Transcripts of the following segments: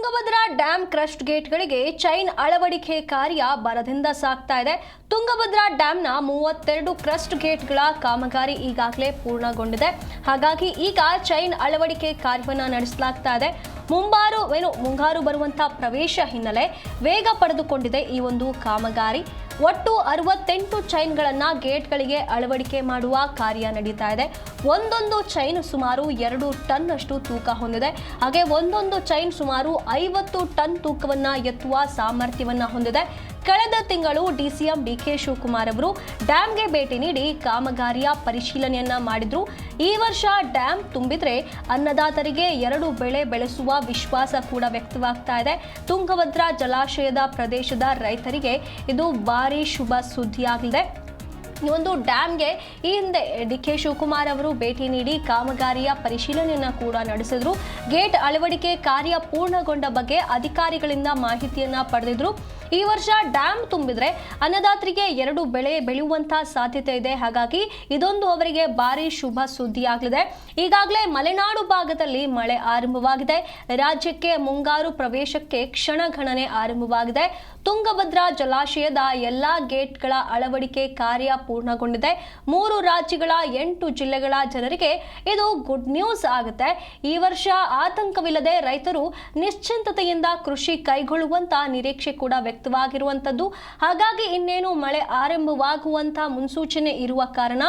Tungabhadra dam crust ಗೇಟ್ಗಳಿಗೆ chain ಅಳವಡಿಕೆ ಕಾರ್ಯ ಭರದಿಂದ ಸಾಗ್ತಾ ಇದೆ. ತುಂಗಭದ್ರಾ ಡ್ಯಾಮ್ನ 32 ಕ್ರಸ್ಟ್ ಗೇಟ್ಗಳ ಕಾಮಗಾರಿ ಈಗಾಗಲೇ ಪೂರ್ಣಗೊಂಡಿದೆ. ಹಾಗಾಗಿ ಈಗ ಚೈನ್ ಅಳವಡಿಕೆ ಕಾರ್ಯವನ್ನು ನಡೆಸಲಾಗ್ತಾ ಇದೆ. ಮುಂಗಾರು ಬರುವಂತಹ ಪ್ರವೇಶ ಹಿನ್ನೆಲೆ ವೇಗ ಪಡೆದುಕೊಂಡಿದೆ ಈ ಒಂದು ಕಾಮಗಾರಿ. ಒಟ್ಟು 68 ಚೈನ್ಗಳನ್ನು ಗೇಟ್ಗಳಿಗೆ ಅಳವಡಿಕೆ ಮಾಡುವ ಕಾರ್ಯ ನಡೀತಾ ಇದೆ. ಒಂದೊಂದು ಚೈನ್ ಸುಮಾರು 2 ಟನ್ ಅಷ್ಟು ತೂಕ ಹೊಂದಿದೆ. ಹಾಗೆ ಒಂದೊಂದು ಚೈನ್ ಸುಮಾರು 50 ಟನ್ ತೂಕವನ್ನ ಎತ್ತುವ ಸಾಮರ್ಥ್ಯವನ್ನ ಹೊಂದಿದೆ. ಕಳೆದ ತಿಂಗಳು ಡಿಸಿಎಂ ಡಿಕೆ ಶಿವಕುಮಾರ್ ಅವರು ಡ್ಯಾಮ್ಗೆ ಭೇಟಿ ನೀಡಿ ಕಾಮಗಾರಿಯ ಪರಿಶೀಲನೆಯನ್ನ ಮಾಡಿದ್ರು. ಈ ವರ್ಷ ಡ್ಯಾಮ್ ತುಂಬಿದ್ರೆ ಅನ್ನದಾತರಿಗೆ 2 ಬೆಳೆ ಬೆಳೆಸುವ ವಿಶ್ವಾಸ ಕೂಡ ವ್ಯಕ್ತವಾಗ್ತಾ ಇದೆ. ತುಂಗಭದ್ರಾ ಜಲಾಶಯದ ಪ್ರದೇಶದ ರೈತರಿಗೆ ಇದು ಭಾರಿ ಶುಭ ಸುದ್ದಿಯಾಗಲಿದೆ. ಈ ಒಂದು ಡ್ಯಾಮ್ಗೆ ಈ ಹಿಂದೆ ಡಿಕೆ ಶಿವಕುಮಾರ್ ಅವರು ಭೇಟಿ ನೀಡಿ ಕಾಮಗಾರಿಯ ಪರಿಶೀಲನೆಯನ್ನು ಕೂಡ ನಡೆಸಿದ್ರು. ಗೇಟ್ ಅಳವಡಿಕೆ ಕಾರ್ಯ ಪೂರ್ಣಗೊಂಡ ಬಗ್ಗೆ ಅಧಿಕಾರಿಗಳಿಂದ ಮಾಹಿತಿಯನ್ನ ಪಡೆದಿದ್ರು. ಈ ವರ್ಷ ಡ್ಯಾಮ್ ತುಂಬಿದ್ರೆ ಅನ್ನದಾತರಿಗೆ 2 ಬೆಳೆ ಬೆಳೆಯುವಂತಹ ಸಾಧ್ಯತೆ ಇದೆ. ಹಾಗಾಗಿ ಇದೊಂದು ಅವರಿಗೆ ಭಾರಿ ಶುಭ ಸುದ್ದಿಯಾಗಲಿದೆ. ಈಗಾಗಲೇ ಮಲೆನಾಡು ಭಾಗದಲ್ಲಿ ಮಳೆ ಆರಂಭವಾಗಿದೆ. ರಾಜ್ಯಕ್ಕೆ ಮುಂಗಾರು ಪ್ರವೇಶಕ್ಕೆ ಕ್ಷಣಗಣನೆ ಆರಂಭವಾಗಿದೆ. ತುಂಗಭದ್ರಾ ಜಲಾಶಯದ ಎಲ್ಲಾ ಗೇಟ್ಗಳ ಅಳವಡಿಕೆ ಕಾರ್ಯ ಪೂರ್ಣಗೊಂಡಿದೆ. 3 ರಾಜ್ಯಗಳ 8 ಜಿಲ್ಲೆಗಳ ಜನರಿಗೆ ಇದು ಗುಡ್ ನ್ಯೂಸ್ ಆಗುತ್ತೆ. ಈ ವರ್ಷ ಆತಂಕವಿಲ್ಲದೆ ರೈತರು ನಿಶ್ಚಿಂತತೆಯಿಂದ ಕೃಷಿ ಕೈಗೊಳ್ಳುವಂತ ನಿರೀಕ್ಷೆ ಕೂಡ ವ್ಯಕ್ತವಾಗಿರುವಂತದ್ದು. ಹಾಗಾಗಿ ಇನ್ನೇನು ಮಳೆ ಆರಂಭವಾಗುವಂತ ಮುನ್ಸೂಚನೆ ಇರುವ ಕಾರಣ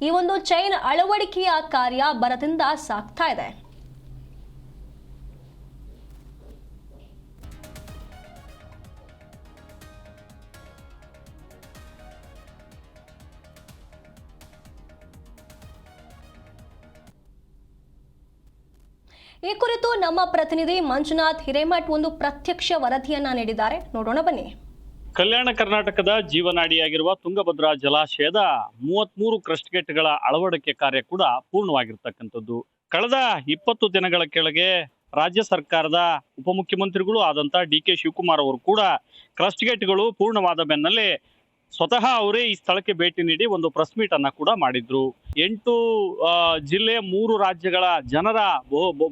ಈ ಒಂದು ಚೈನ್ ಅಳವಡಿಕೆಯ ಕಾರ್ಯ ಭರದಿಂದ ಸಾಗ್ತಾ ಇದೆ. ಈ ಕುರಿತು ನಮ್ಮ ಪ್ರತಿನಿಧಿ ಮಂಜುನಾಥ್ ಹಿರೇಮಠ್ ಒಂದು ಪ್ರತ್ಯಕ್ಷ ವರದಿಯನ್ನ ನೀಡಿದ್ದಾರೆ. ನೋಡೋಣ ಬನ್ನಿ. ಕಲ್ಯಾಣ ಕರ್ನಾಟಕದ ಜೀವನಾಡಿಯಾಗಿರುವ ತುಂಗಭದ್ರಾ ಜಲಾಶಯದ 33 ಕ್ರಸ್ಟ್ ಗೇಟ್ಗಳ ಅಳವಡಿಕೆ ಕಾರ್ಯ ಕೂಡ ಪೂರ್ಣವಾಗಿರ್ತಕ್ಕಂಥದ್ದು. ಕಳೆದ 20 ದಿನಗಳ ಕೆಳಗೆ ರಾಜ್ಯ ಸರ್ಕಾರದ ಉಪಮುಖ್ಯಮಂತ್ರಿಗಳು ಆದಂತ ಡಿಕೆ ಶಿವಕುಮಾರ್ ಅವರು ಕೂಡ ಕ್ರಸ್ಟ್ ಗೇಟ್ಗಳು ಪೂರ್ಣವಾದ ಬೆನ್ನಲ್ಲೇ ಸ್ವತಃ ಅವರೇ ಈ ಸ್ಥಳಕ್ಕೆ ಭೇಟಿ ನೀಡಿ ಒಂದು ಪ್ರೆಸ್ ಮೀಟ್ ಅನ್ನ ಕೂಡ ಮಾಡಿದ್ರು. 8 ಜಿಲ್ಲೆ 3 ರಾಜ್ಯಗಳ ಜನರ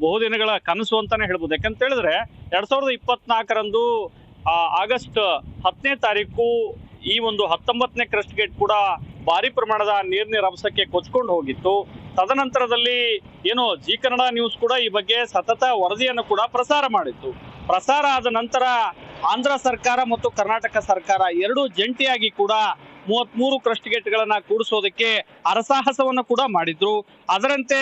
ಬಹುದಿನಗಳ ಕನಸು ಅಂತಾನೆ ಹೇಳ್ಬೋದು. ಯಾಕಂತ ಹೇಳಿದ್ರೆ 2024ರಂದು ಆಗಸ್ಟ್ 10ನೇ ತಾರೀಕು ಈ ಒಂದು 19ನೇ ಕ್ರಸ್ಟ್ ಗೇಟ್ ಕೂಡ ಭಾರಿ ಪ್ರಮಾಣದ ನೀರಿನ ರಭಸಕ್ಕೆ ಕೊಚ್ಕೊಂಡು ಹೋಗಿತ್ತು. ತದನಂತರದಲ್ಲಿ ಏನು ಜಿ ಕನ್ನಡ ನ್ಯೂಸ್ ಕೂಡ ಈ ಬಗ್ಗೆ ಸತತ ವರದಿಯನ್ನು ಕೂಡ ಪ್ರಸಾರ ಮಾಡಿತ್ತು. ಪ್ರಸಾರ ಆದ ನಂತರ ಆಂಧ್ರ ಸರ್ಕಾರ ಮತ್ತು ಕರ್ನಾಟಕ ಸರ್ಕಾರ ಎರಡೂ ಜಂಟಿಯಾಗಿ ಕೂಡ 33 ಕ್ರಸ್ಟ್ ಗೇಟ್ಗಳನ್ನ ಕೂಡಿಸೋದಕ್ಕೆ ಹರಸಾಹಸವನ್ನು ಕೂಡ ಮಾಡಿದ್ರು. ಅದರಂತೆ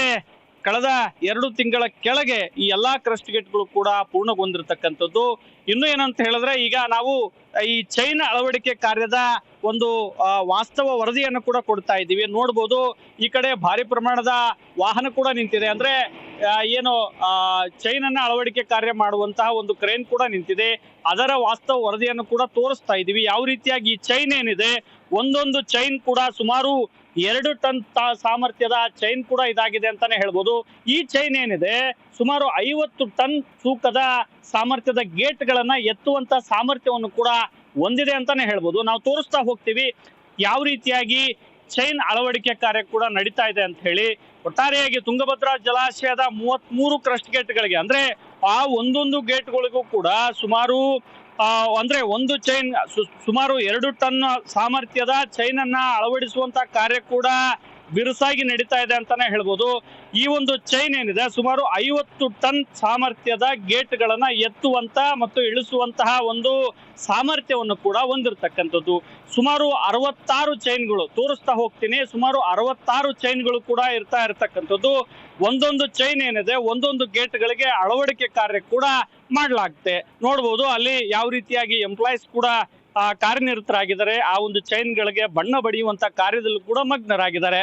ಕಳೆದ 2 ತಿಂಗಳ ಕೆಳಗೆ ಈ ಎಲ್ಲಾ ಕ್ರಸ್ಟ್ ಗೇಟ್ಗಳು ಕೂಡ ಪೂರ್ಣಗೊಂಡಿರ್ತಕ್ಕಂಥದ್ದು. ಇನ್ನು ಏನಂತ ಹೇಳಿದ್ರೆ ಈಗ ನಾವು ಈ ಚೈನ್ ಅಳವಡಿಕೆ ಕಾರ್ಯದ ಒಂದು ವಾಸ್ತವ ವರದಿಯನ್ನು ಕೂಡ ಕೊಡ್ತಾ ಇದ್ದೀವಿ. ನೋಡ್ಬೋದು, ಈ ಕಡೆ ಭಾರಿ ಪ್ರಮಾಣದ ವಾಹನ ಕೂಡ ನಿಂತಿದೆ. ಅಂದ್ರೆ ಏನು ಚೈನ್ ಅನ್ನ ಅಳವಡಿಕೆ ಕಾರ್ಯ ಮಾಡುವಂತಹ ಒಂದು ಕ್ರೇನ್ ಕೂಡ ನಿಂತಿದೆ. ಅದರ ವಾಸ್ತವ ವರದಿಯನ್ನು ಕೂಡ ತೋರಿಸ್ತಾ ಇದ್ದೀವಿ. ಯಾವ ರೀತಿಯಾಗಿ ಈ ಚೈನ್ ಏನಿದೆ, ಒಂದೊಂದು ಚೈನ್ ಕೂಡ ಸುಮಾರು 2 ಟನ್ ಸಾಮರ್ಥ್ಯದ ಚೈನ್ ಕೂಡ ಇದಾಗಿದೆ ಅಂತಾನೆ ಹೇಳ್ಬೋದು. ಈ ಚೈನ್ ಏನಿದೆ ಸುಮಾರು 50 ಟನ್ ತೂಕದ ಸಾಮರ್ಥ್ಯದ ಗೇಟ್ಗಳನ್ನ ಎತ್ತುವಂತ ಸಾಮರ್ಥ್ಯವನ್ನು ಕೂಡ ಹೊಂದಿದೆ ಅಂತಾನೆ ಹೇಳ್ಬೋದು. ನಾವು ತೋರಿಸ್ತಾ ಹೋಗ್ತೀವಿ ಯಾವ ರೀತಿಯಾಗಿ ಚೈನ್ ಅಳವಡಿಕೆ ಕಾರ್ಯ ಕೂಡ ನಡೀತಾ ಇದೆ ಅಂತ ಹೇಳಿ. ಒಟ್ಟಾರೆಯಾಗಿ ತುಂಗಭದ್ರಾ ಜಲಾಶಯದ 33 ಕ್ರಸ್ಟ್ ಗೇಟ್ಗಳಿಗೆ ಅಂದ್ರೆ ಆ ಒಂದೊಂದು ಗೇಟ್ಗಳಿಗೂ ಕೂಡ ಸುಮಾರು ಅಂದ್ರೆ ಒಂದು ಚೈನ್ ಸುಮಾರು 2 ಟನ್ ಸಾಮರ್ಥ್ಯದ ಚೈನ್ ಅನ್ನ ಅಳವಡಿಸುವಂತ ಕಾರ್ಯ ಕೂಡ ಬಿರುಸಾಗಿ ನಡೀತಾ ಇದೆ ಅಂತಾನೆ ಹೇಳ್ಬೋದು. ಈ ಒಂದು ಚೈನ್ ಏನಿದೆ ಸುಮಾರು 50 ಟನ್ ಸಾಮರ್ಥ್ಯದ ಗೇಟ್ಗಳನ್ನ ಎತ್ತುವಂತ ಮತ್ತು ಇಳಿಸುವಂತಹ ಒಂದು ಸಾಮರ್ಥ್ಯವನ್ನು ಕೂಡ ಹೊಂದಿರತಕ್ಕಂಥದ್ದು. ಸುಮಾರು 66 ಚೈನ್ಗಳು ತೋರಿಸ್ತಾ ಹೋಗ್ತೀನಿ. ಸುಮಾರು 66 ಚೈನ್ಗಳು ಕೂಡ ಇರ್ತಕ್ಕಂಥದ್ದು. ಒಂದೊಂದು ಚೈನ್ ಏನಿದೆ ಒಂದೊಂದು ಗೇಟ್ಗಳಿಗೆ ಅಳವಡಿಕೆ ಕಾರ್ಯ ಕೂಡ ಮಾಡಲಾಗುತ್ತೆ. ನೋಡ್ಬೋದು ಅಲ್ಲಿ ಯಾವ ರೀತಿಯಾಗಿ ಎಂಪ್ಲಾಯೀಸ್ ಕೂಡ ಕಾರ್ಯನಿರತರಾಗಿದ್ದಾರೆ. ಆ ಒಂದು ಚೈನ್ಗಳಿಗೆ ಬಣ್ಣ ಬಡಿಯುವಂತ ಕಾರ್ಯದಲ್ಲೂ ಕೂಡ ಮಗ್ನರಾಗಿದ್ದಾರೆ.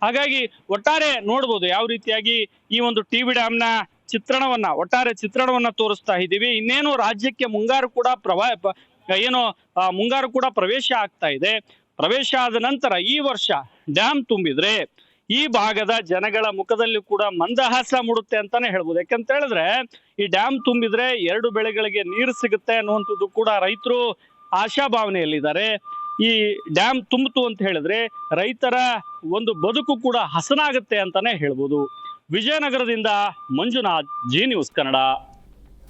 ಹಾಗಾಗಿ ಒಟ್ಟಾರೆ ನೋಡ್ಬೋದು ಯಾವ ರೀತಿಯಾಗಿ ಈ ಒಂದು ಟಿಬಿ ಡ್ಯಾಮ್ನ ಒಟ್ಟಾರೆ ಚಿತ್ರಣವನ್ನ ತೋರಿಸ್ತಾ ಇದ್ದೀವಿ. ಇನ್ನೇನು ರಾಜ್ಯಕ್ಕೆ ಮುಂಗಾರು ಕೂಡ ಪ್ರವೇಶ ಆಗ್ತಾ ಇದೆ. ಪ್ರವೇಶ ಆದ ನಂತರ ಈ ವರ್ಷ ಡ್ಯಾಮ್ ತುಂಬಿದ್ರೆ ಈ ಭಾಗದ ಜನಗಳ ಮುಖದಲ್ಲಿ ಕೂಡ ಮಂದಹಾಸ ಮೂಡುತ್ತೆ ಅಂತಾನೆ ಹೇಳ್ಬೋದು. ಯಾಕಂತ ಹೇಳಿದ್ರೆ ಈ ಡ್ಯಾಮ್ ತುಂಬಿದ್ರೆ 2 ಬೆಳೆಗಳಿಗೆ ನೀರು ಸಿಗುತ್ತೆ ಅನ್ನುವಂಥದ್ದು ಕೂಡ ರೈತರು ಆಶಾಭಾವನೆಯಲ್ಲಿದ್ದಾರೆ. ಈ ಡ್ಯಾಮ್ ತುಂಬಿತು ಅಂತ ಹೇಳಿದ್ರೆ ರೈತರ ಒಂದು ಬದುಕು ಕೂಡ ಹಸನಾಗುತ್ತೆ ಅಂತಾನೆ ಹೇಳ್ಬೋದು. ವಿಜಯನಗರದಿಂದ ಮಂಜುನಾಥ್, ಜಿ ನ್ಯೂಸ್ ಕನ್ನಡ.